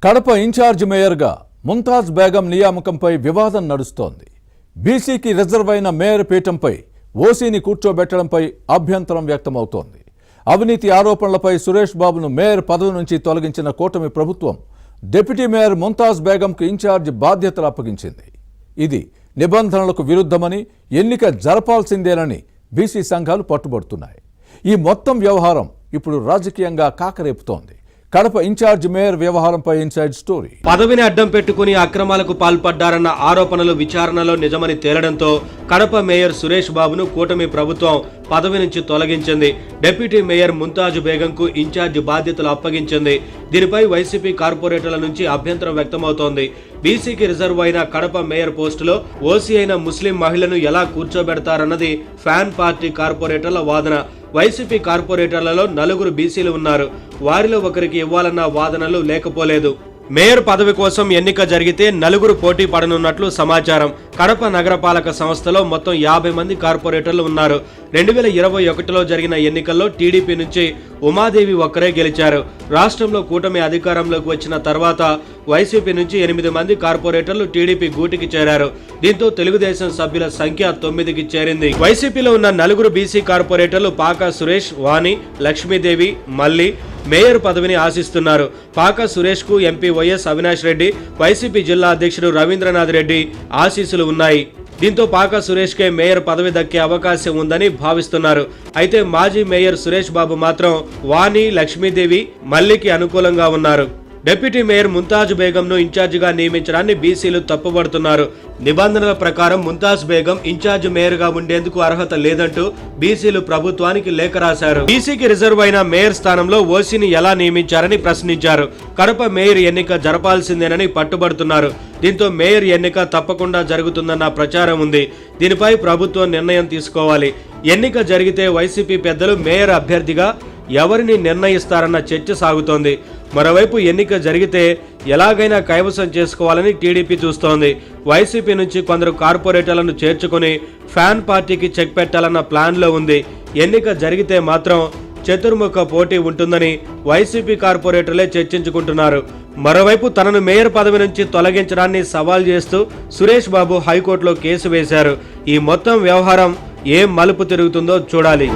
Kadapa incharge మేయర్గా ముంతాజ్ బేగం నియామకంపై వివాదం నడుస్తోంది. బీసీకి రిజర్వ్ అయిన మేయర్ పీఠంపై ఓసీని కూర్చోబెట్టడంపై అభ్యంతరం వ్యక్తమవుతోంది. అవినీతి ఆరోపణలపై సురేష్ బాబును మేయర్ పదవి నుంచి తొలగించిన కూటమి ప్రభుత్వం డిప్యూటీ మేయర్ ముంతాజ్ బేగంకు ఇన్ఛార్జ్ బాధ్యతలు అప్పగించింది. ఇది నిబంధనలకు విరుద్ధమని, ఎన్నిక జరపాల్సిందేనని బీసీ సంఘాలు పట్టుబడుతున్నాయి. ఈ మొత్తం వ్యవహారం ఇప్పుడు రాజకీయంగా కాకరేపుతోంది. కడప ఇన్ఛార్జ్ మేయర్ వ్యవహారంపై ఇన్సైడ్ స్టోరీ. పదవిని అడ్డం పెట్టుకుని అక్రమాలకు పాల్పడ్డారన్న ఆరోపణలు విచారణలో నిజమని తేలడంతో కడప మేయర్ సురేష్ బాబును కూటమి ప్రభుత్వం పదవి నుంచి తొలగించింది. డిప్యూటీ మేయర్ ముంతాజ్ బేగంకు ఇన్ఛార్జ్ బాధ్యతలు అప్పగించింది. దీనిపై వైసీపీ కార్పొరేటర్ల నుంచి అభ్యంతరం వ్యక్తమవుతోంది. బీసీకి రిజర్వ్ అయిన కడప మేయర్ పోస్టులో ఓసీ అయిన ముస్లిం మహిళను ఎలా కూర్చోబెడతారన్నది ఫ్యాన్ పార్టీ కార్పొరేటర్ల వాదన. వైసీపీ కార్పొరేటర్లలో 4 బీసీలు ఉన్నారు. వారిలో ఒకరికి ఇవ్వాలన్న వాదనలు లేకపోలేదు. మేయర్ పదవి కోసం ఎన్నిక జరిగితే 4 పోటీ పడనున్నట్లు సమాచారం. కడప నగరపాలక సంస్థలో మొత్తం 50 మంది కార్పొరేటర్లు ఉన్నారు. 2021లో జరిగిన ఎన్నికల్లో టీడీపీ నుంచి ఉమాదేవి ఒక్కరే గెలిచారు. రాష్ట్రంలో కూటమి అధికారంలోకి వచ్చిన తర్వాత వైసీపీ నుంచి 8 మంది కార్పొరేటర్లు టీడీపీ గూటికి చేరారు. దీంతో తెలుగుదేశం సభ్యుల సంఖ్య 9కి చేరింది. వైసీపీలో ఉన్న 4 బీసీ కార్పొరేటర్లు పాకా సురేష్, వాణి, లక్ష్మీదేవి, మల్లి మేయర్ పదవిని ఆశిస్తున్నారు. పాకా సురేష్ కు MP YS Avinash Reddy, YCP జిల్లా అధ్యక్షుడు రవీంద్రనాథ్ రెడ్డి ఆశీస్సులు ఉన్నాయి. దీంతో పాకా సురేష్ కే మేయర్ పదవి దక్కే అవకాశం ఉందని భావిస్తున్నారు. అయితే మాజీ మేయర్ సురేష్ బాబు మాత్రం వాణి, లక్ష్మీదేవి, మల్లికి అనుకూలంగా ఉన్నారు. డిప్యూటీ మేయర్ ముంతాజ్ బేగంను ఇన్ఛార్జిగా నియమించడాన్ని బీసీలు తప్పుపడుతున్నారు. నిబంధనల ప్రకారం ముంతాజ్ బేగం ఇన్ఛార్జ్ మేయర్గా ఉండేందుకు అర్హత లేదంటూ బీసీలు ప్రభుత్వానికి లేఖ రాశారు. బీసీకి రిజర్వ్ అయిన మేయర్ స్థానంలో ఓసీని ఎలా నియమించారని ప్రశ్నించారు. కడప మేయర్ ఎన్నిక జరపాల్సిందేనని పట్టుబడుతున్నారు. దీంతో మేయర్ ఎన్నిక తప్పకుండా జరుగుతుందన్న ప్రచారం ఉంది. దీనిపై ప్రభుత్వం నిర్ణయం తీసుకోవాలి. ఎన్నిక జరిగితే వైసీపీ పెద్దలు మేయర్ అభ్యర్థిగా ఎవరిని నిర్ణయిస్తారన్న చర్చ సాగుతోంది. మరోవైపు ఎన్నిక జరిగితే ఎలాగైనా కైవసం చేసుకోవాలని టీడీపీ చూస్తోంది. వైసీపీ నుంచి కొందరు కార్పొరేటర్లను చేర్చుకుని ఫ్యాన్ పార్టీకి చెక్ పెట్టాలన్న ప్లాన్లో ఉంది. ఎన్నిక జరిగితే మాత్రం చతుర్ముఖ పోటీ ఉంటుందని వైసీపీ కార్పొరేటర్లే చర్చించుకుంటున్నారు. మరోవైపు తనను మేయర్ పదవి నుంచి తొలగించడాన్ని సవాల్ చేస్తూ సురేష్ బాబు హైకోర్టులో కేసు వేశారు. ఈ మొత్తం వ్యవహారం ఏం మలుపు తిరుగుతుందో చూడాలి.